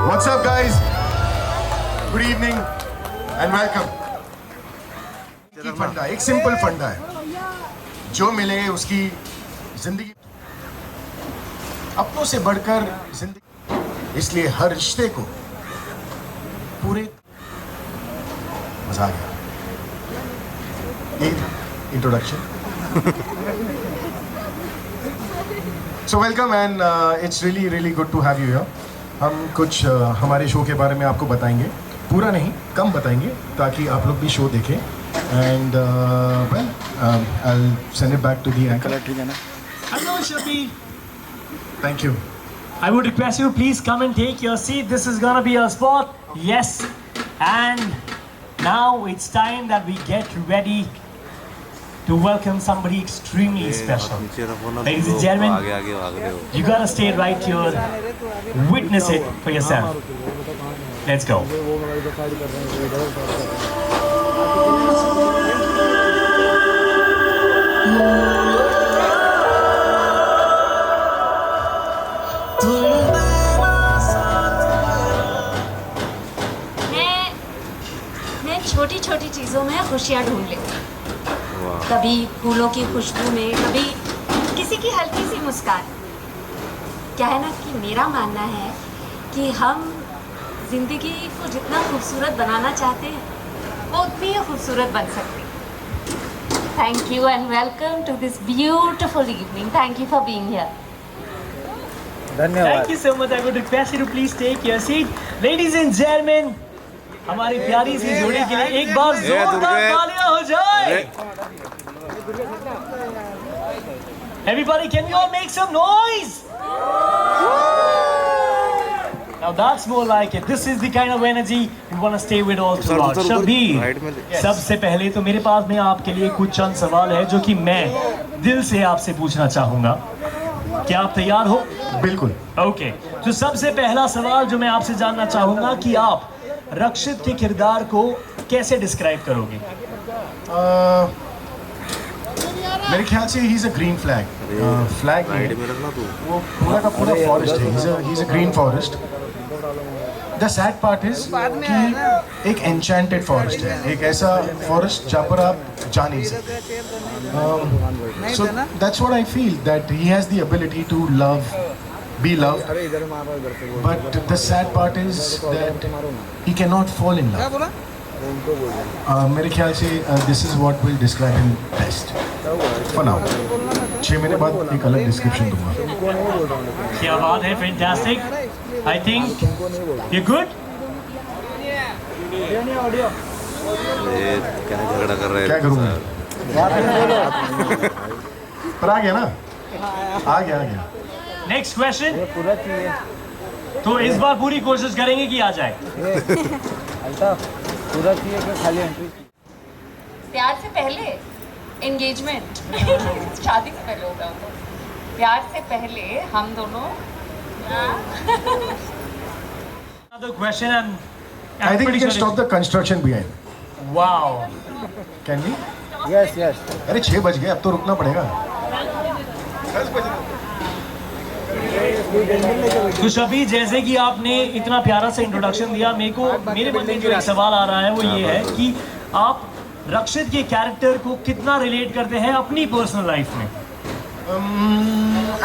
What's up, guys? Good evening and welcome. एक फंडा, एक सिंपल फंडा है, जो मिले उसकी जिंदगी अपनों से बढ़कर जिंदगी, इसलिए हर रिश्ते को पूरे मजा आ गया। Introduction. So welcome and it's really good to have you here. हम कुछ हमारे शो के बारे में आपको बताएंगे, पूरा नहीं कम बताएंगे ताकि आप लोग भी शो देखें and well I'll send it back to the anchor. Hello Shabi. Thank you. I would request you please come and take your seat. This is gonna be your spot. Yes. And now it's time that we get ready to welcome somebody extremely special. Ladies and gentlemen, you gotta stay right here, witness it for yourself. Let's go. मैं छोटी छोटी चीज़ों में खुशियाँ ढूंढ लेती हूँ। कभी फूलों की खुशबू में, कभी किसी की हल्की सी मुस्कान। क्या है ना कि मेरा मानना है कि हम जिंदगी को जितना खूबसूरत बनाना चाहते हैं वो उतनी ही खूबसूरत बन सकती है। Thank you and welcome to this beautiful evening. Thank you for being here. धन्यवाद। Thank you so much. I would request you to please take your seat. Ladies and gentlemen, हमारी प्यारी सी जोड़ी के लिए एक बार जोरदार तालियां हो जाए। Everybody, can you all make some noise? Now that's more like it. This is the kind of energy we want to stay with all throughout. Shabir, सबसे पहले तो मेरे पास में आपके लिए कुछ चंद सवाल है जो कि मैं दिल से आपसे पूछना चाहूँगा। क्या आप तैयार हो? बिल्कुल। ओके, तो सबसे पहला सवाल जो मैं आपसे जानना चाहूँगा कि आप रक्षित के किरदार को कैसे डिस्क्राइब करोगे? मेरे ख्याल से he is a green flag. Flag वो पूरा का पूरा फॉरेस्ट है। He is a green forest. The sad part is कि एक एन्चेंटेड फॉरेस्ट है, एक ऐसा फॉरेस्ट जहाँ पर आप जा नहीं सकते। So that's what I feel, that he has the ability to love, be loved, but the sad part is that he cannot fall in love. मेरे ख्याल से this is what will describe him best for now. 6 महीने बाद एक अलग description दूंगा। क्या बात है, fantastic. I think you good. झगड़ा कर रहे हैं, क्या करूँगा? पर आ गया ना, आ गया। Next question. तो इस बार पूरी कोशिश करेंगे कि आ जाए। पूरा चाहिए कि खाली एंट्री? प्यार से पहले एंगेजमेंट शादी से पहले होगा वो। प्यार से पहले हम दोनों। Another question and I think we can stop the construction behind. Wow. Can we? Yes. अरे 6 बज गए, अब तो रुकना पड़ेगा। तो शबी, जैसे कि आपने इतना प्यारा सा इंट्रोडक्शन दिया, मेरे मन में जो एक सवाल आ रहा है वो ये है कि आप रक्षित के कैरेक्टर को कितना रिलेट करते हैं अपनी पर्सनल लाइफ में?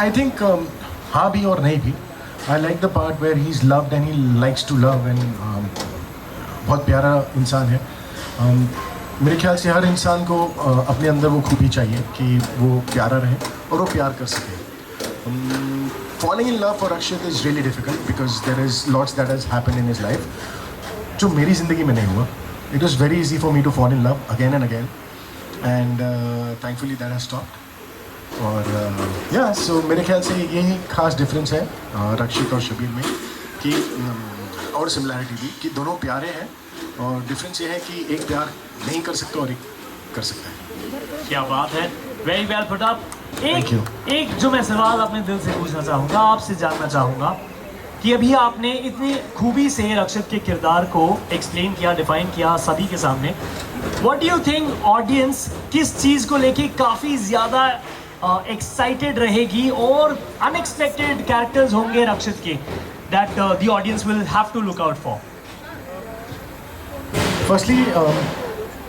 आई थिंक हाँ भी और नहीं भी। I like the part where he is loved and he likes to love and बहुत प्यारा इंसान है। मेरे ख्याल से हर इंसान को अपने अंदर वो खूबी चाहिए कि वो प्यारा रहे और वो प्यार कर सके। Falling in love for Rakshit is really difficult because there is lots that has happened in his life जो मेरी ज़िंदगी में नहीं हुआ। It was very easy for me to fall in love again and again and thankfully that has stopped. और yeah, so मेरे ख्याल से यही खास डिफरेंस है रक्षित और शबीर में कि और सिमिलैरिटी भी कि दोनों प्यारे हैं और डिफरेंस ये है कि एक प्यार नहीं कर सकता और एक कर सकता है। क्या बात है, वेरी वेल पुट अप। एक जो मैं सवाल अपने दिल से पूछना चाहूँगा, आपसे जानना चाहूँगा कि अभी आपने इतनी खूबी से रक्षित के किरदार को एक्सप्लेन किया, डिफाइन किया सभी के सामने। What do you think audience किस चीज़ को लेके काफ़ी ज़्यादा एक्साइटेड रहेगी और अनएक्सपेक्टेड कैरेक्टर्स होंगे रक्षित के that the audience will have to look out for? Firstly,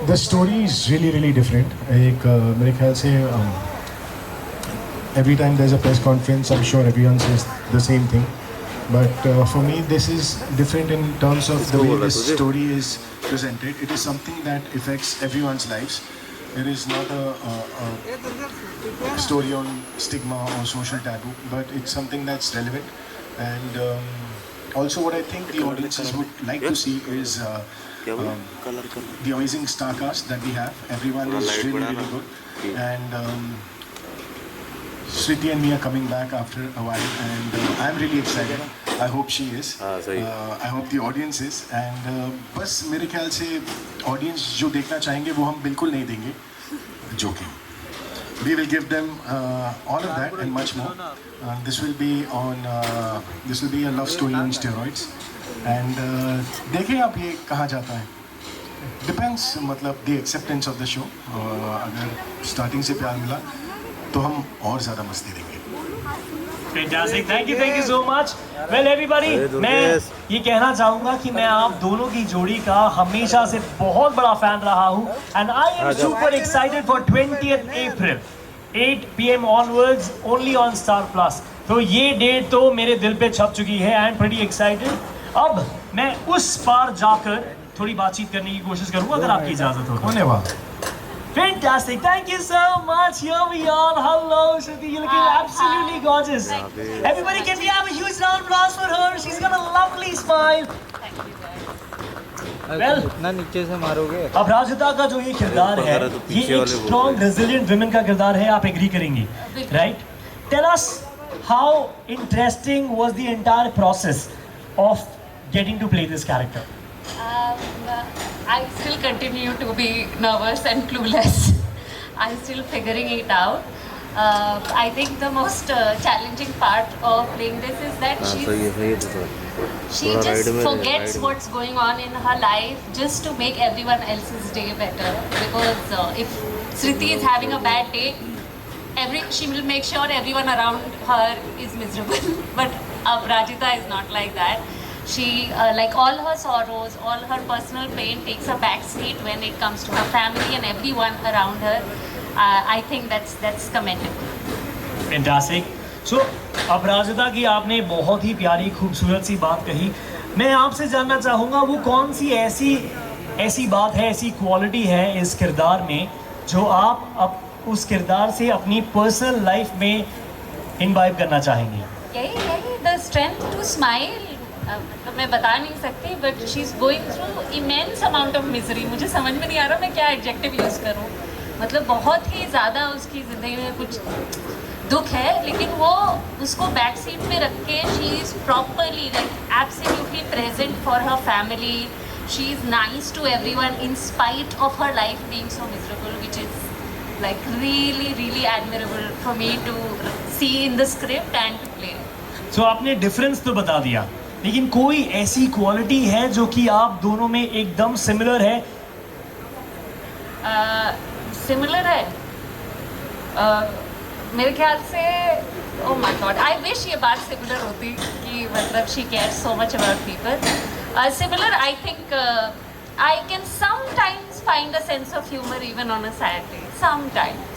the story is really different. एक मेरे ख्याल से every time there's a press conference, I'm sure everyone says the same thing. But for me, this is different in terms of the way this story is presented. It is something that affects everyone's lives. It is not a story on stigma or social taboo, but it's something that's relevant. And also, what I think the audiences would like to see is the amazing star cast that we have. Everyone is really good. And Shriti and me are coming back after a while, and I'm really excited. I hope she is. I hope the audience is. And बस मेरे ख्याल से audience जो देखना चाहेंगे वो हम बिल्कुल नहीं देंगे. Joking. We will give them all of that and much more. This will be a love story on steroids. And देखें आप ये कहाँ जाता है. Depends मतलब the acceptance of the show. अगर starting से प्यार मिला तो हम और ज़्यादा मस्ती देंगे. Fantastic, thank you so much. Well everybody, मैं ये कहना चाहूँगा कि मैं आप दोनों की जोड़ी का हमेशा से बहुत बड़ा फैन रहा हूँ, and I am super excited for 20th April, 8 PM onwards, only on Star Plus. तो ये डेट तो मेरे दिल पे छप चुकी है. I am pretty excited. अब मैं उस पार जाकर थोड़ी बातचीत करने की कोशिश करूँगा अगर आपकी इजाज़त हो. धन्यवाद. Fantastic, thank you so much. Here we are. Hello, Shruti, you're looking absolutely gorgeous. Everybody, can we have a huge round of applause for her? She's got a lovely smile. Well, इतना नीचे से मारोगे. अपराजिता का जो ये किरदार है, ये एक strong, resilient women का किरदार है. आप एग्री करेंगे, right? Tell us how interesting was the entire process of getting to play this character. I still continue to be nervous and clueless. I'm still figuring it out. I think the most challenging part of playing this is that she just forgets what's going on in her life just to make everyone else's day better. Because if Shriti is having a bad day, she will make sure everyone around her is miserable. But Rajita is not like that. She, like all her sorrows, all her personal pain takes a back seat when it comes to her family and everyone around her. I think that's commendable. Fantastic. So, अपराजिता की आपने बहुत ही प्यारी खूबसूरत सी बात कही. मैं आपसे जानना चाहूँगा वो कौन सी ऐसी बात है, ऐसी क्वालिटी है इस किरदार में जो आप उस किरदार से अपनी पर्सनल लाइफ में इनवाइब करना चाहेंगी. यही the strength to smile. तो मैं बता नहीं सकती, but she is going through immense amount of misery. मुझे समझ में नहीं आ रहा मैं क्या एडजेक्टिव यूज़ करूँ. मतलब बहुत ही ज़्यादा उसकी ज़िंदगी में कुछ दुख है, लेकिन वो उसको बैक सीट पे रख के she is properly like absolutely present for her family. She is nice to everyone in spite of her life being so miserable, which is like really admirable for me to see in the script and to play. So आपने difference तो बता दिया, लेकिन कोई ऐसी quality है जो कि आप दोनों में एकदम सिमिलर है? सिमिलर है मेरे ख्याल से. Oh my God, I wish ये बात सिमिलर होती कि मतलब she cares so much about people. Similar, I think I can sometimes find a sense of humour even on a sad day. Sometimes.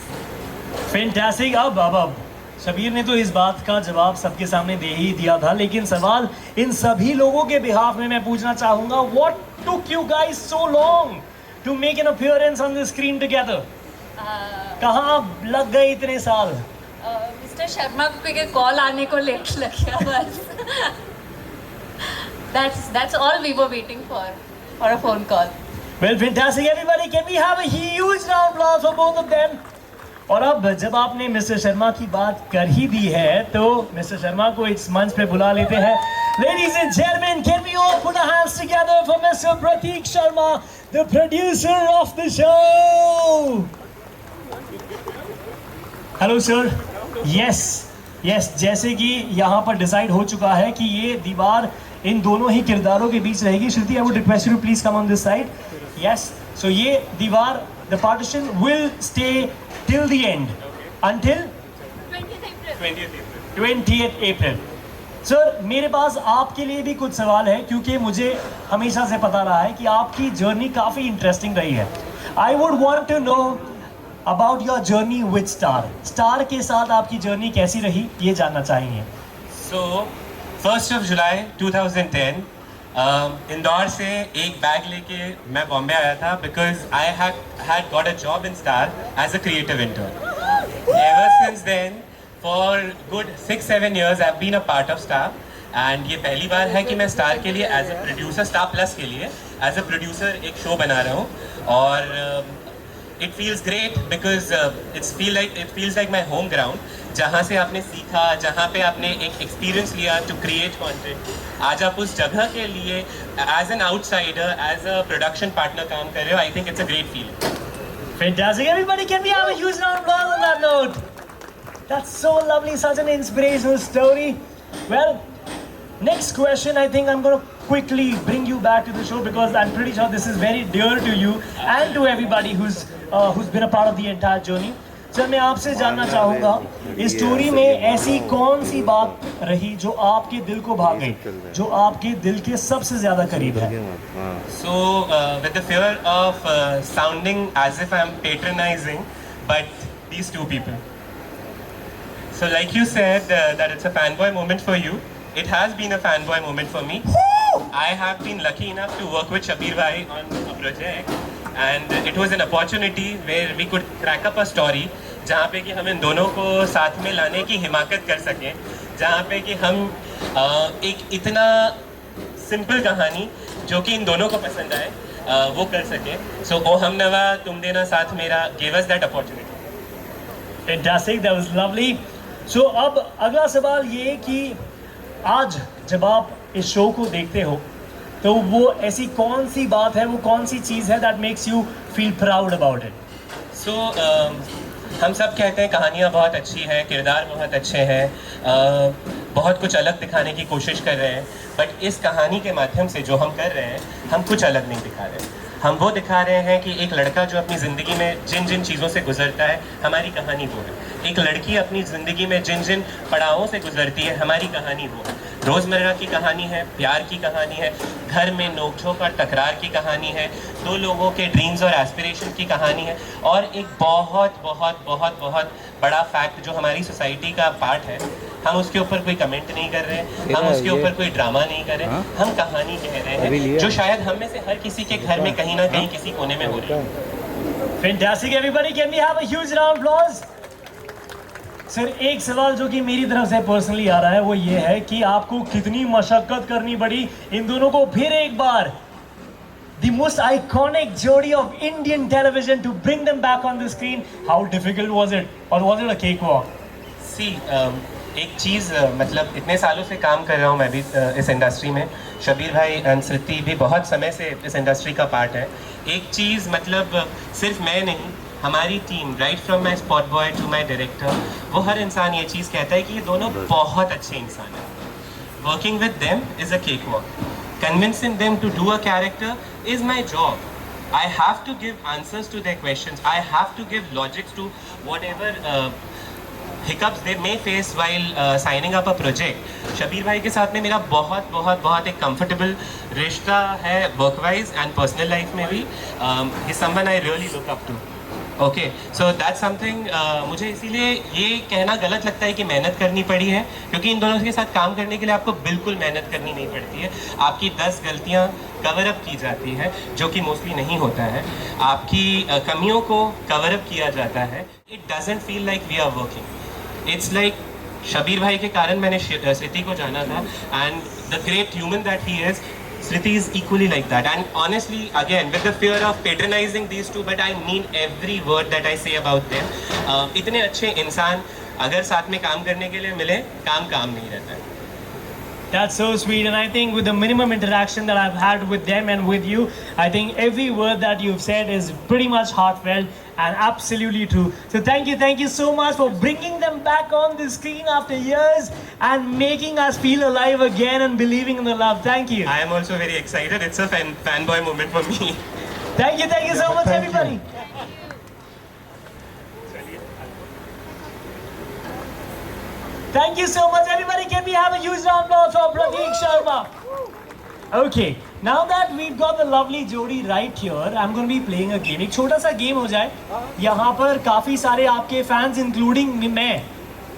Fantastic. अब शबीर ने तो इस बात का जवाब सबके सामने दे ही दिया था, लेकिन सवाल इन सभी लोगों के बिहाफ में मैं पूछना चाहूँगा, what took you guys so long to make an appearance on the screen together? कहाँ लग गए इतने साल? मिस्टर शर्मा को के कॉल आने को लेट लग गया बस. That's all we were waiting for a phone call. Well, fantastic everybody, can we have a huge round of applause for both of them? और अब जब आपने मिस्टर शर्मा की बात कर ही दी है तो मिस्टर शर्मा को इस मंच पे बुला लेते हैं. Ladies and gentlemen, can we all put our hands together for Mr. Pratik Sharma, the producer of the show? Hello sir. Yes, जैसे कि यहाँ पर डिसाइड हो चुका है कि ये दीवार इन दोनों ही किरदारों के बीच रहेगी. श्रुति, I would request you to please come on this side. Yes, so ये दीवार, the partition will stay till the end, until 20th April. Sir मेरे पास आपके लिए भी कुछ सवाल है क्योंकि मुझे हमेशा से पता रहा है कि आपकी जर्नी काफ़ी इंटरेस्टिंग रही है. I would want to know about your journey with Star. Star के साथ आपकी जर्नी कैसी रही ये जानना चाहेंगे. So, 1st of July 2010, Indore से एक बैग लेके मैं बॉम्बे आया था because I had got a job in Star as a creative intern. Ever since then, for good 6-7 years, I've been a part of Star. And ये पहली बार है कि मैं स्टार के लिए as a producer, Star Plus के लिए as a producer एक शो बना रहा हूँ. और it feels great because it feels like my home ground, जहाँ से आपने सीखा, जहाँ पे आपने एक एक्सपीरियंस लिया टू क्रिएट कंटेंट. आज आप उस जगह के लिए as an outsider, as a production partner काम कर रहे हो. I think it's a great feeling. Fantastic. Everybody, can we have a huge round of applause on that note? That's so lovely. Such an inspirational story. Well, next question, I think I'm going to quickly bring you back to the show because I'm pretty sure this is very dear to you and to everybody who's been a part of the entire journey. Sir मैं आपसे जानना चाहूँगा इस story में ऐसी कौन सी बात रही जो आपके दिल को भा गई, जो आपके दिल के सबसे ज़्यादा करीब है. So, with the fear of sounding as if I'm patronizing, but these two people. So, like you said, that it's a fanboy moment for you. It has been a fanboy moment for me. I have been lucky enough to work with Shabir Bhai on a project, and it was an opportunity where we could crack up a story, जहाँ पे कि हम इन दोनों को साथ में लाने की हिमाकत कर सकें, जहाँ पे कि हम एक इतना सिंपल कहानी जो कि इन दोनों को पसंद आए वो कर सकें. सो ओ हम नवा तुम देना साथ मेरा gave us that opportunity. Fantastic, that was lovely. So अब अगला सवाल ये कि आज जब आप इस शो को देखते हो तो वो ऐसी कौन सी बात है, वो कौन सी चीज़ है that makes you feel proud about it? सो हम सब कहते हैं कहानियाँ बहुत अच्छी हैं, किरदार बहुत अच्छे हैं, बहुत कुछ अलग दिखाने की कोशिश कर रहे हैं. बट इस कहानी के माध्यम से जो हम कर रहे हैं, हम कुछ अलग नहीं दिखा रहे हैं. हम वो दिखा रहे हैं कि एक लड़का जो अपनी ज़िंदगी में जिन जिन चीज़ों से गुजरता है, हमारी कहानी वो है. एक लड़की अपनी ज़िंदगी में जिन जिन पड़ावों से गुजरती है, हमारी कहानी वो है. रोज़मर्रा की कहानी है, प्यार की कहानी है, घर में नोक-झोंक और तकरार की कहानी है, दो लोगों के ड्रीम्स और एस्पिरेशन की कहानी है. और एक बहुत बहुत बहुत बहुत बड़ा फैक्ट जो हमारी सोसाइटी का पार्ट है, हम उसके ऊपर कोई कमेंट नहीं कर रहे हैं, हम उसके ऊपर कोई ड्रामा नहीं कर रहे हैं. हम कहानी कह रहे हैं जो शायद हम में से हर किसी के घर में कहीं ना कहीं किसी कोने में हो रही है. Fantastic, everybody, can we have a huge round of applause? Sir एक सवाल जो कि मेरी तरफ से पर्सनली आ रहा है वो ये है कि आपको कितनी मशक्कत करनी पड़ी इन दोनों को फिर एक बार the most iconic jodi of Indian television to bring them back on the screen. How difficult was it, or was it a cakewalk? सी एक चीज़ मतलब इतने सालों से काम कर रहा हूँ मैं भी इस इंडस्ट्री में. शबीर भाई एंड श्रुति भी बहुत समय से इस इंडस्ट्री का पार्ट है. एक चीज़ मतलब सिर्फ मैं नहीं, हमारी team right from my spot boy to my director, वो हर इंसान ये चीज़ कहता है कि ये दोनों बहुत अच्छे इंसान हैं. Working with them is a cake walk. Convincing them to do a character is my job. I have to give answers to their questions. I have to give logics to whatever hiccups they may face while signing up a project. Shabir भाई के साथ में मेरा बहुत बहुत बहुत एक comfortable रिश्ता है work wise and personal life में भी. He's someone I really look up to. Okay, so that's something. मुझे इसीलिए ये कहना गलत लगता है कि मेहनत करनी पड़ी है, क्योंकि इन दोनों के साथ काम करने के लिए आपको बिल्कुल मेहनत करनी नहीं पड़ती है. आपकी 10 गलतियाँ कवर अप की जाती है, जो कि मोस्टली नहीं होता है. आपकी कमियों को कवर अप किया जाता है. It doesn't feel like we are working. It's like Shabir भाई के कारण मैंने श्रुति को जाना था, and the great human that he is, Sriti is equally like that. And honestly, again, with the fear of patronizing these two, but I mean every word that I say about them. इतने अच्छे इंसान अगर साथ में काम करने के लिए मिले, काम नहीं रहता है. That's so sweet, and I think with the minimum interaction that I've had with them and with you, I think every word that you've said is pretty much heartfelt and absolutely true. So thank you so much for bringing them back on the screen after years and making us feel alive again and believing in the love. Thank you. I am also very excited. It's a fanboy moment for me. Thank you so much, Thank everybody. Thank you so much, everybody. Can we have a huge round of applause for Prateek Sharma? Okay, now that we've got the lovely Jodi right here, I'm going to be playing a game. एक छोटा सा game हो जाए. यहाँ पर काफी सारे आपके फैंस, इंक्लूडिंग मैं,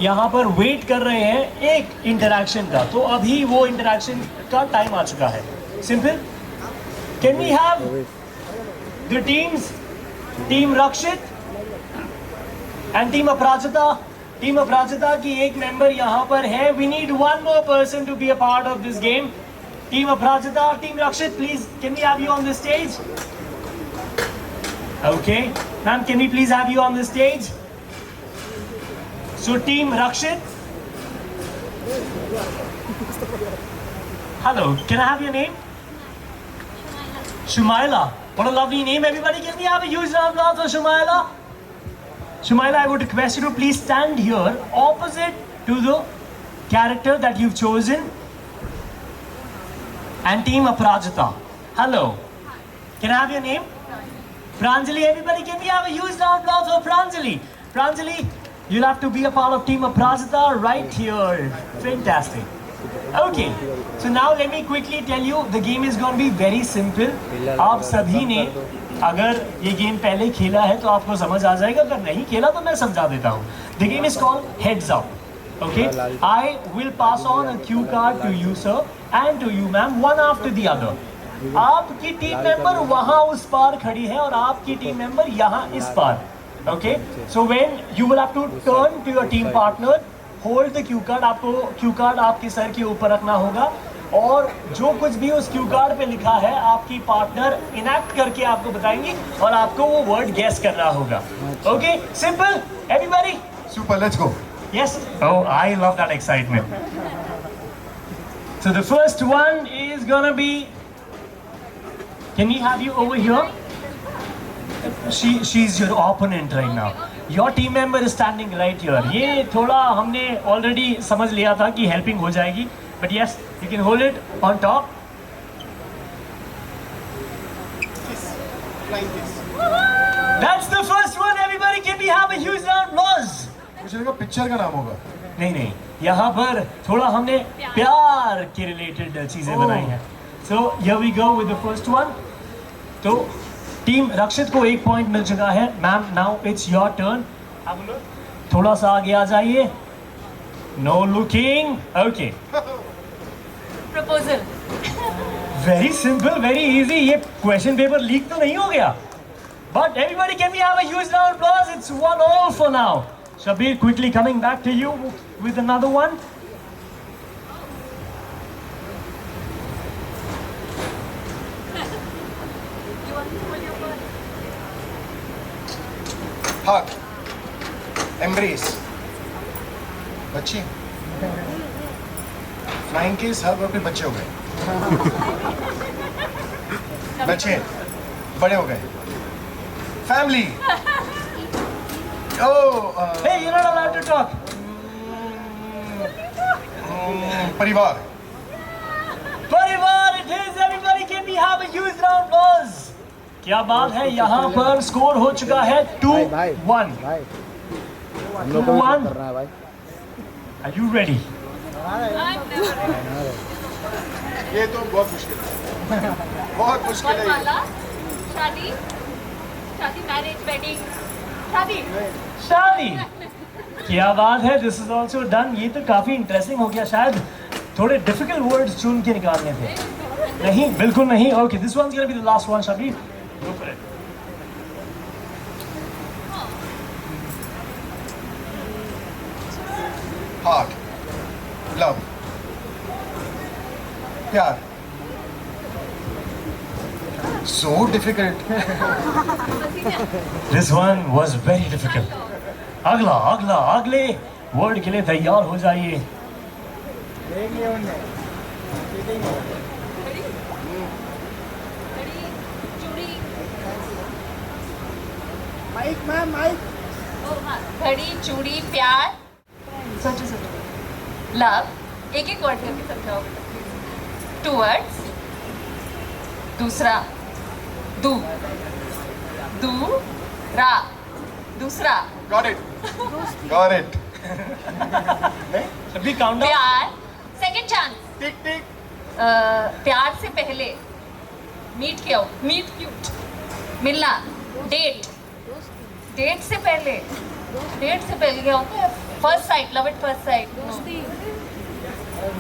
यहाँ पर वेट कर रहे हैं एक इंटरैक्शन का. तो अभी वो इंटरैक्शन का टाइम आ चुका है. Simple. Can we have the teams? Team Rakshit and Team Aparajita. Team Aparajita की एक मेंबर यहाँ पर है. We need one more person to be a part of this game. Team Aparajita, Team Rakshit, please, can we have you on the stage? Okay, ma'am, can we please have you on the stage? So, Team Rakshit. Hello, can I have your name? Shumaila. What a lovely name, everybody. Can we have a huge round of applause for Shumaila? Shumaila, I would request you to please stand here opposite to the character that you've chosen. And Team Aparajita. Hello. Can I have your name? Pranjali. Everybody, can we have a huge round of applause for Pranjali? Pranjali, you'll have to be a part of Team Aparajita right here. Fantastic. Okay, so now let me quickly tell you, the game is going to be very simple. आप सभी ने अगर ये game पहले खेला है तो आपको समझ आ जाएगा. अगर नहीं खेला तो मैं समझा देता हूँ. The game is called Heads Up. Okay, I will pass on a cue card to you, sir, and to you, ma'am, one after the other. आपकी टीम मेंबर वहाँ उस पार खड़ी है और आपकी टीम मेंबर यहाँ इस पार. Okay, so when you will have to turn to your team partner, hold the Q card. आपको क्यू कार्ड आपके सर के ऊपर रखना होगा और जो कुछ भी उस क्यू कार्ड पे लिखा है आपकी पार्टनर इनैक्ट करके आपको बताएंगी और आपको वो वर्ड गेस करना होगा. Okay, simple. Everybody Super, let's go. Yes. Oh, I love that excitement. So the first one is gonna be, can we have you over here? She is your opponent right now. Your team member is standing right here. ये थोड़ा हमने already समझ लिया था कि helping हो जाएगी. But yes, you can hold it on top. That's the first one. Everybody, can we have a huge round of applause? मुझे लगा पिक्चर का नाम होगा. नहीं, यहाँ पर थोड़ा हमने प्यार के रिलेटेड चीजें बनाई हैं. So here we go with the first one. तो टीम रक्षित को 1 पॉइंट मिल चुका है. Ma'am, now it's your turn. थोड़ा सा आगे आ जाइए. No looking. Okay. Proposal. Very simple, very easy. ये क्वेश्चन पेपर लीक तो नहीं हो गया? But everybody, can we have a huge round of applause? It's 1-all for now. Shabir, quickly coming back to you with another one. Hug. Embrace. बच्चे. Flying kiss, hug और फिर बच्चे हो गए. बच्चे बड़े हो गए. Family. Oh. Hey, you're not allowed to talk. परिवार. परिवार it is. Everybody, can we have a huge round of applause? क्या बात है. यहाँ पर स्कोर हो चुका है 2-1. भाई हम लोग को भी One. करना है भाई. Are you ready? ये तो बहुत मुश्किल है. बहुत मुश्किल है. वरमाला, शादी, शादी, मैरिज, वेडिंग, शादी. शादी. क्या बात है. This is also done. ये तो काफी इंटरेस्टिंग हो गया. शायद थोड़े डिफिकल्ट वर्ड्स चुन के निकालने थे. नहीं, बिल्कुल नहीं. Okay, this one is gonna be the last one. Shabir, go for it. Heart. Love. प्यार. So difficult. This one was very difficult. अगले वर्ड के लिए तैयार हो जाइए. देंगे उन्हें. चूड़ी. Mike ma'am, mike. घड़ी, चूड़ी, प्यार. सोचो. लव. एक वर्ड करके समझाओ. 2 words. दूसरा. दूसरा. Got it. Got it. Shabbir count down. प्यार, सेकंड चांस, टिक टिक प्यार से पहले मीट क्यों, मीट क्यूट, मिलना, डेट, डेट से पहले क्या होता है? First sight, love at first sight,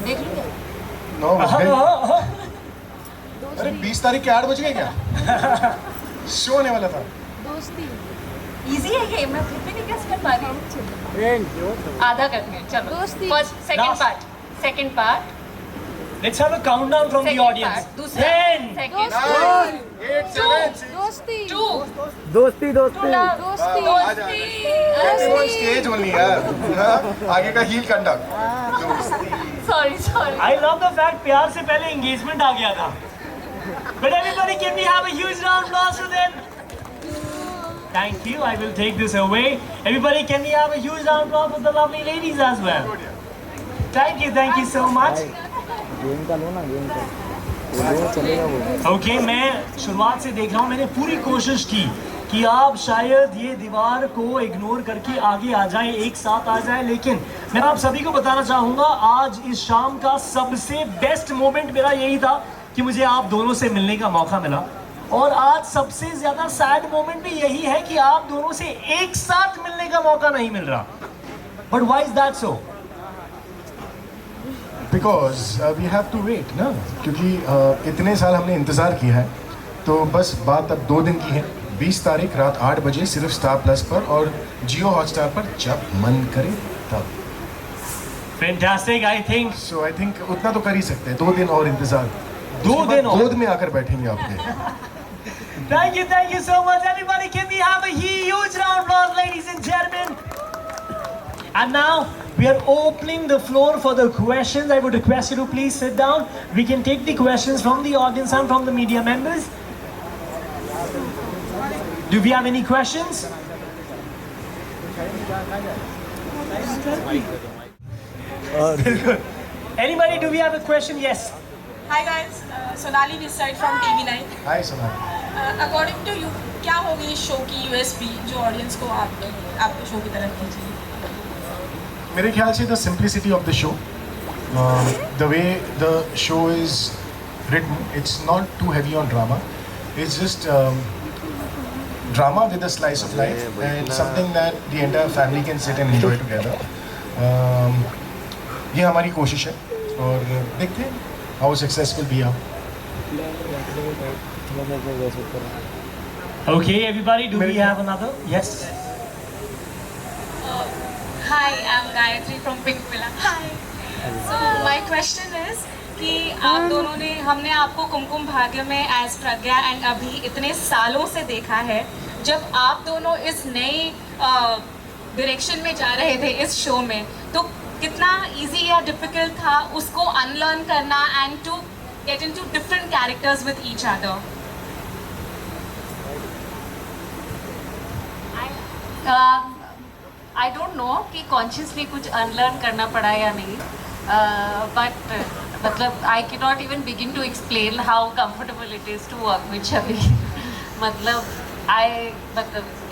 देख लो। नो अरे 20 तारीख के 8 बज गए क्या? शो होने वाला था। इजी है ये, मैं फिर भी नहीं गेस कर पा रही हूँ। आधा करते हैं, चलो। First, Last. Second part, Let's have a countdown from the audience. दूसरा, 10, सेकंड, 8 7 टू, दोस्ती स्टेज ओनली यार। हाँ, आगे का हील कंडक्ट। Sorry. I love the fact प्यार से पहले engagement आ गया था. But everybody, can we have a huge round of applause for them? Thank you. I will take this away. Everybody, can we have a huge round of applause for the lovely ladies as well? Thank you so much. Game का लो ना, game का वो चलेगा वो। Okay, मैं शुरुआत से देख रहा हूँ, मैंने पूरी कोशिश की कि आप शायद ये दीवार को इग्नोर करके आगे आ जाएं, एक साथ आ जाएं, लेकिन मैं आप सभी को बताना चाहूँगा आज इस शाम का सबसे बेस्ट मोमेंट मेरा यही था कि मुझे आप दोनों से मिलने का मौका मिला, और आज सबसे ज़्यादा सैड मोमेंट भी यही है कि आप दोनों से एक साथ मिलने का मौका नहीं मिल रहा। But why is that so? Because we have to wait ना, क्योंकि इतने साल हमने इंतज़ार किया है, तो बस बात अब 2 दिन की है। 20 तारीख रात 8 बजे सिर्फ स्टार प्लस पर और जियो हॉटस्टार पर, जब मन करे तब। Fantastic, I think so I think उतना तो कर ही सकते हैं। 2 दिन और इंतज़ार, 2 दिन और। गोद में आकर बैठेंगे आपके। Thank you so much, everybody. Can we have a huge round of applause, ladies and gentlemen? And now we are opening the floor for the questions. I would request you to please sit down. We can take the questions from the audience and from the media members. Do we have any questions? Anybody, do we have a question? Yes. Hi guys, Sonali this side from TV9. हाय सोना। According to you, क्या होगी इस show की USP जो audience को आपके show की तरफ खींचेगी? मेरे ख्याल से the simplicity of the show, the way the show is written, it's not too heavy on drama. It's just drama with a slice of life and something that the entire family can sit and enjoy together. ये हमारी कोशिश है और देखते हैं how successful we are. Okay, everybody, do we have another? Yes. Hi, I'm Gayatri from Pink Villa. Hi. So my question is कि आप दोनों ने, हमने आपको कुमकुम भाग्य में एज प्रज्ञा एंड अभी इतने सालों से देखा है, जब आप दोनों इस नई डायरेक्शन में जा रहे थे इस शो में, तो कितना इजी या डिफिकल्ट था उसको अनलर्न करना and to get into different characters with each other? I don't know कि कॉन्शियसली कुछ अनलर्न करना पड़ा या नहीं, बट मतलब I can not even begin to explain how comfortable it is to work with Shabir. मतलब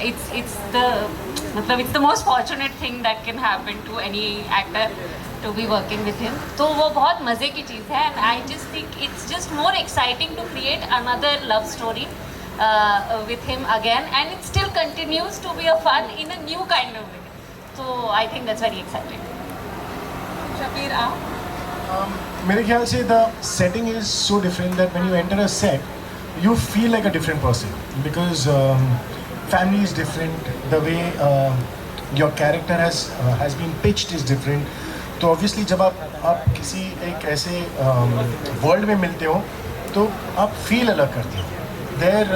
it's the most fortunate thing that can happen to any actor to be working with him. तो वो बहुत मज़े की चीज़ है, and I just think it's just more exciting to create another love story with him again, and it still continues to be a fun in a new kind of way. So I think that's very exciting. Shabir आप? मेरे ख्याल से the setting is so different that when you enter a set, you feel like a different person because family is different, the way your character has been pitched is different. तो obviously जब आप किसी एक ऐसे world में मिलते हो तो आप फील अलग करते हो. There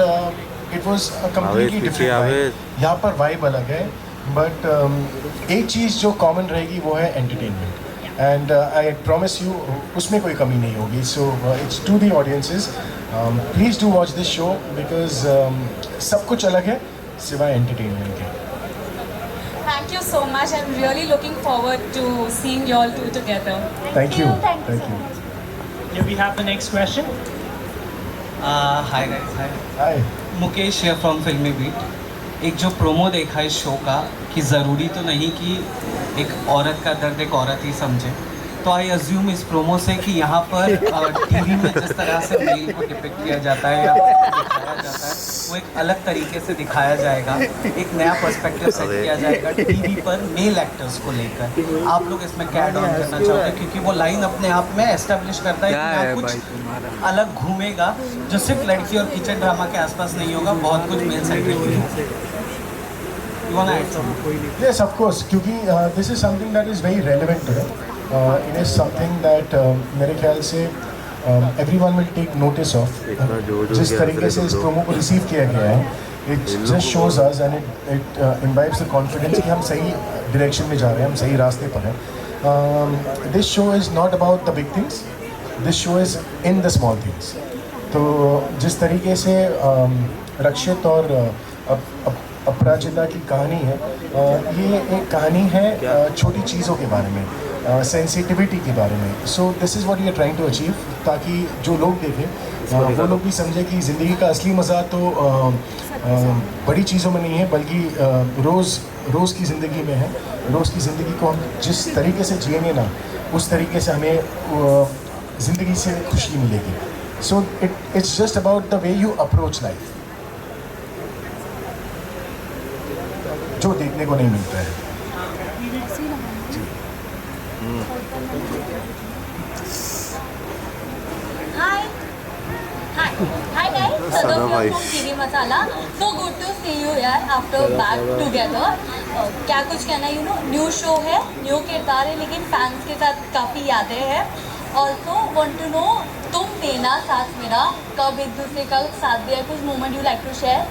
it was a completely different vibe. यहाँ पर vibe अलग है, but एक चीज़ जो common रहेगी वो है entertainment. And I promise you उसमें कोई कमी नहीं होगी. So it's to the audiences, please do watch this show because सब कुछ अलग है सिवाय entertainment के. Thank you so much. I'm really looking forward to seeing you all two together. Thank you. Thank you so you. much. Here we have the next question. Hi guys, hi. Hi. Mukesh here from फिल्मी beat. एक जो promo देखा इस show का, कि ज़रूरी तो नहीं कि एक औरत का दर्द एक औरत ही समझे। तो आई अज्यूम इस प्रोमो से कि यहाँ पर टीवी में जिस तरह से मेल को डिपिक्ट किया जाता है या दिखाया जाता है वो एक अलग तरीके से दिखाया जाएगा, एक नया पर्सपेक्टिव सेट किया जाएगा टीवी पर मेल एक्टर्स को लेकर। आप लोग इसमें क्या ऐड ऑन करना चाहोगे, क्योंकि वो लाइन अपने आप में एस्टेब्लिश करता है कि यहाँ कुछ अलग घूमेगा जो सिर्फ लड़की और किचन ड्रामा के आसपास नहीं होगा, बहुत कुछ मेल सेंट्रिक भी होगा। You wanna add something? Yes, of course, क्योंकि this is something that is very relevant today. It is something that मेरे ख्याल से everyone will take notice of. जिस तरीके से इस प्रोमो को रिसीव किया गया है, it just shows us and it imbibes the confidence कि हम सही direction में जा रहे हैं, हम सही रास्ते पर हैं. This show is not about the big things. This show is in the small things. तो जिस तरीके से रक्षित और अपराजिता की कहानी है, ये एक कहानी है छोटी चीज़ों के बारे में, सेंसिटिविटी के बारे में. So this is what we are trying to achieve, ताकि जो लोग देखें वो लोग भी समझें कि ज़िंदगी का असली मज़ा तो बड़ी चीज़ों में नहीं है, बल्कि रोज़ की ज़िंदगी में है. रोज़ की ज़िंदगी को हम जिस तरीके से जिएंगे ना, उस तरीके से हमें ज़िंदगी से खुशी मिलेगी. So it's just about the way you approach life, जो देखने को नहीं मिलता है. Hi guys, Sadaf from TV Masala. So good to see you here after back together. क्या कुछ कहना, न्यू शो है, न्यू किरदार है, लेकिन फैंस के साथ काफ़ी यादें हैं. ऑल्सो वॉन्ट टू नो, तुम देना साथ मेरा कब एक दूसरे का साथ दिया, कुछ moment you like to share.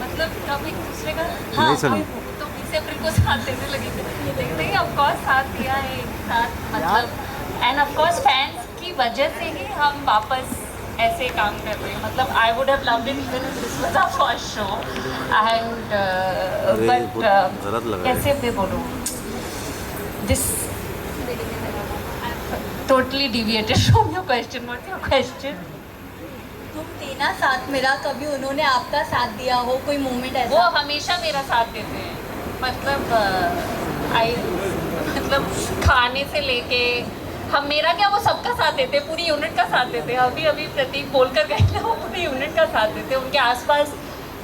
मतलब कब एक दूसरे का, हाँ तो 20 अप्रैल को साथ देने लगे थे, ऑफ कोर्स साथ दिया है एक साथ, मतलब एंड ऑफ कोर्स फैंस की वजह से ही हम वापस ऐसे काम कर रहे हैं. मतलब I would have loved it when this was our first show and but कैसे मैं बोलूं, this totally deviated from your question. What your question? तुम देना साथ मेरा, कभी उन्होंने आपका साथ दिया हो, कोई मोमेंट ऐसा? वो हमेशा मेरा साथ देते हैं. मतलब खाने से लेके हम, मेरा क्या, वो सबका साथ देते हैं, पूरी यूनिट का साथ देते हैं. अभी प्रतीक बोल कर गए ना, वो पूरी यूनिट का साथ देते हैं. उनके आसपास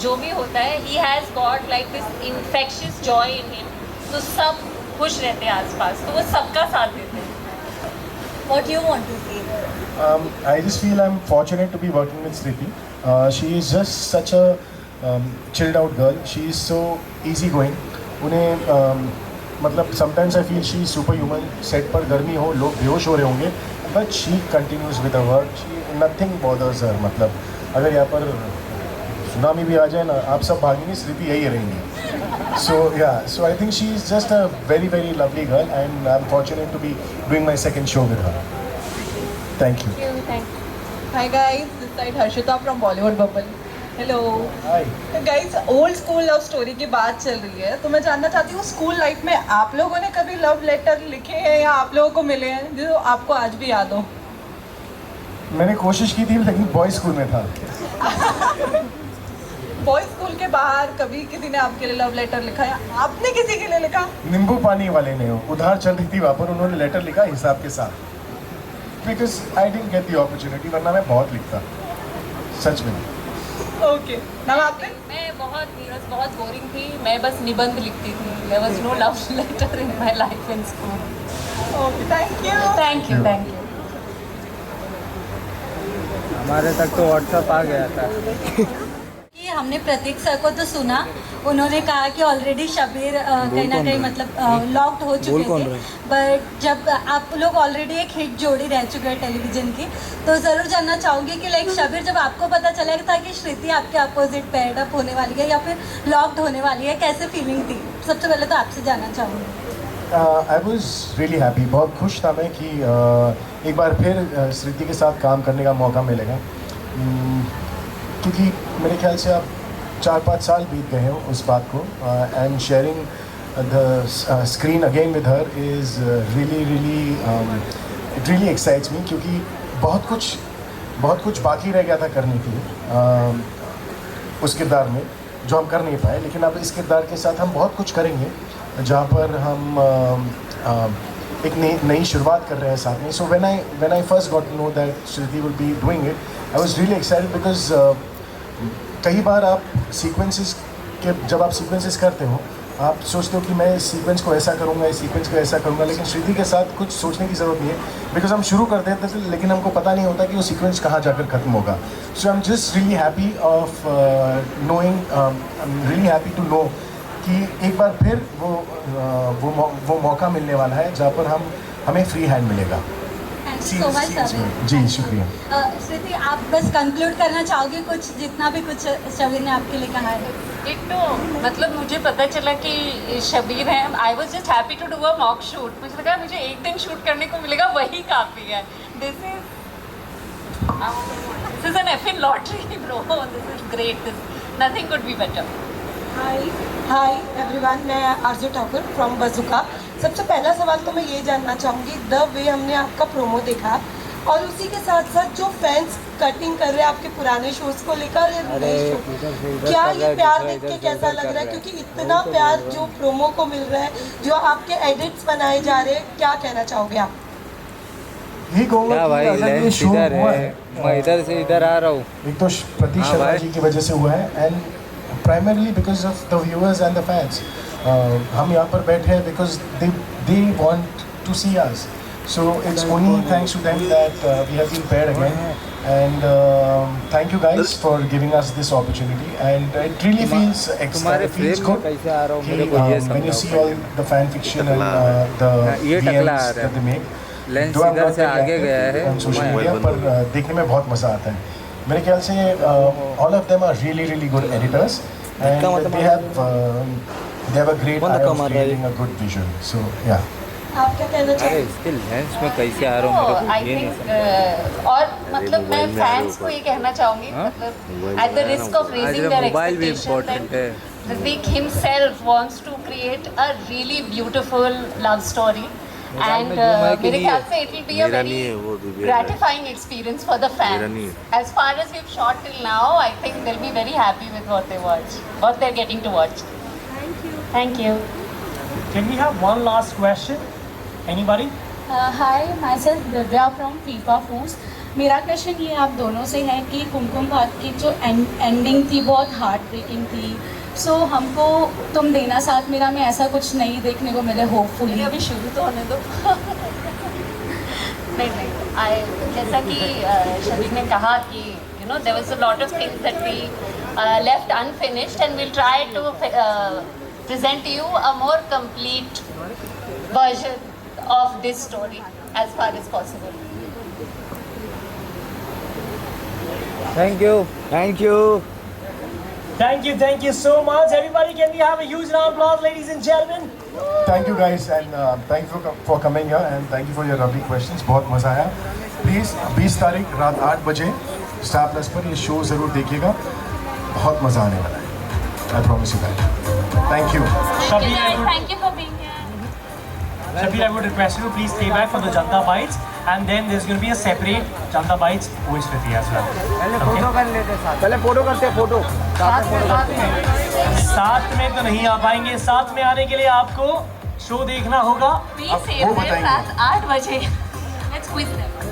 जो भी होता है, he has got like this infectious joy in him. तो सब खुश रहते हैं आसपास, तो वो सबका साथ देते हैं. What you want to say? I just feel I'm fortunate to be working with Sriti. She is just such a chilled out girl. She is so easy going. उन्हें मतलब sometimes I feel she is superhuman. Set पर गर्मी हो, लोग बेहोश हो रहे होंगे, but she continues with her work. Nothing bothers her. मतलब अगर यहाँ पर सुनामी भी आ जाए ना, आप सब भागेंगे, स्मृति यही रहेंगी. So yeah, so I think she is just a very very lovely girl, and I'm fortunate to be doing my second show with her. Thank you. Hi guys, this side Harshita from Bollywood Bubble. Hello. Hi. तो guys, old school love story की बात चल रही है, तो मैं जानना चाहती हूँ स्कूल लाइफ में आप लोगों ने कभी लव लेटर लिखे हैं या आप लोगों को मिले हैं जो आपको आज भी याद हो? मैंने कोशिश की थी, लेकिन बॉयज स्कूल में था. बॉयज स्कूल के बाहर कभी किसी ने आपके लिए लव लेटर लिखा या आपने किसी के लिए लिखा? नींबू पानी वाले ने, उधार चल रही थी वहाँ पर, उन्होंने लेटर लिखा हिसाब के साथ. Because I didn't get the opportunity, वरना मैं बहुत लिखता, सच में. ओके. नाम आपने? मैं बहुत बोरिंग थी. मैं बस निबंध लिखती थी. There was no love letter in my life in school. Okay, thank you. Thank you. हमारे तक तो व्हाट्सएप आ गया था. कि हमने प्रतीक सर को तो सुना, उन्होंने कहा कि ऑलरेडी शबीर कहीं ना कहीं मतलब लॉक्ड हो चुके थे, बट जब आप लोग ऑलरेडी एक हिट जोड़ी रह चुके हैं टेलीविज़न की, तो ज़रूर जानना चाहूँगी कि लाइक शबीर, जब आपको पता चला था कि श्रुति आपके अपोजिट पेयर्ड अप होने वाली है या फिर लॉक्ड होने वाली है, कैसे फीलिंग थी? सबसे पहले तो आपसे जानना चाहूँगी. I was really happy. बहुत खुश था मैं कि एक बार फिर श्रुति के साथ काम करने का मौका मिलेगा, क्योंकि मेरे ख्याल से अब 4-5 साल बीत गए हैं उस बात को. And sharing the screen again with her is really excites मी, क्योंकि बहुत कुछ बाकी रह गया था करने के लिए उस किरदार में. जो हम कर नहीं पाए, लेकिन अब इस किरदार के साथ हम बहुत कुछ करेंगे जहाँ पर हम एक नई शुरुआत कर रहे हैं साथ में. So when I first got to know that Shruti will be doing it, I was really excited because कई बार आप सीक्वेंसेस के जब आप सीक्वेंसेस करते हो आप सोचते हो कि मैं इस सीक्वेंस को ऐसा करूँगा, इस सीक्वेंस को ऐसा करूँगा, लेकिन श्रुति के साथ कुछ सोचने की ज़रूरत नहीं है बिकॉज हम शुरू कर देते थे लेकिन हमको पता नहीं होता कि वो सीक्वेंस कहाँ जाकर ख़त्म होगा. So I am just really happy of knowing, I am really happy to know कि एक बार फिर वो मौका मिलने वाला है जहाँ पर हमें फ्री हैंड मिलेगा. जी शुक्रिया. श्रुति, आप बस कंक्लूड करना चाहोगे कुछ, जितना भी कुछ शबीर ने आपके लिए कहा है? एक तो मतलब मुझे पता चला कि शबीर है, I was just happy to do a mock shoot. मुझे लगा मुझे एक दिन शूट करने को मिलेगा, वही काफ़ी है. This is an effin lottery bro. This is great. Nothing could be better. Hi everyone, मैं आरजू ठाकुर फ्रॉम बजुका. सबसे पहला सवाल तो मैं ये जानना चाहूँगी, द वे हमने आपका प्रोमो देखा और उसी के साथ साथ जो फैंस कटिंग कर रहे हैं आपके पुराने शोज़ को लेकर, क्या ये प्यार देख के कैसा लग रहा है? क्योंकि इतना प्यार जो प्रोमो को मिल रहा है, जो आपके एडिट्स बनाए जा रहे हैं, क्या कहना चाहोगे आप? क्या भाई लेंस इधर है, मैं इधर से इधर आ रहा हूँ. एक तो प्रतीक शर्मा जी की वजह से हुआ है and primarily because of the viewers and the fans. हम यहाँ पर बैठे हैं because they want to see us. So it's only thanks to them that we have been paired again, and thank you guys for giving us this opportunity. And it really feels extra. It feels good when you see all the fan fiction and the VMs that they make. Lens इधर से आगे गया है social media पर देखने में बहुत मज़ा आता है. मेरे ख्याल से all of them are really good editors, and they have a great eye of creating a good visual. So yeah. आप क्या कहना अरे इसके लेंस में कैसे आ रहा हूँ मेरे को ये नहीं समझ. और मतलब मैं फैंस को ये कहना चाहूँगी, मतलब at the risk of raising their expectation that Pratik himself wants to create a really beautiful love story, and मेरे ख्याल से it will be a very gratifying experience for the fans. As far as we've shot till now, I think they'll be very happy with what they watch, what they're getting to watch. Thank you. Can we have one last question? Anybody? Hi, my self Divya from FIFA foods. मेरा question ये आप दोनों से है कि कुमकुम भाग्य की जो ending थी बहुत हार्ट ब्रेकिंग थी. सो हमको तुम देना साथ मेरा में ऐसा कुछ नहीं देखने को मिले, होपफुली. अभी शुरू तो होने दो. नहीं, जैसा कि शबीर ने कहा कि you know there was a lot of things that we left unfinished, and we'll try to present to you a more complete version of this story as far as possible. Thank you. Thank you so much. Everybody, can we have a huge round of applause, ladies and gentlemen? Thank you guys, and thank you for coming here, and thank you for your lovely questions. बहुत मज़ा आया. Please 20 तारीख रात 8 बजे star plus पर ये show ज़रूर देखिएगा. बहुत मज़ा आने वाला है. I promise you that. Thank you. Thank you for being here. Shabir, I would request you to please stay back for the Janta Bites, and then there's going to be a separate Janta Bites with Shriti as well. पहले photo कर लेते हैं, पहले photo करते हैं. Photo साथ में तो नहीं आ पाएंगे. साथ में आने के लिए आपको शो देखना होगा. Be safe. रात 8 बजे. Let's quiz them.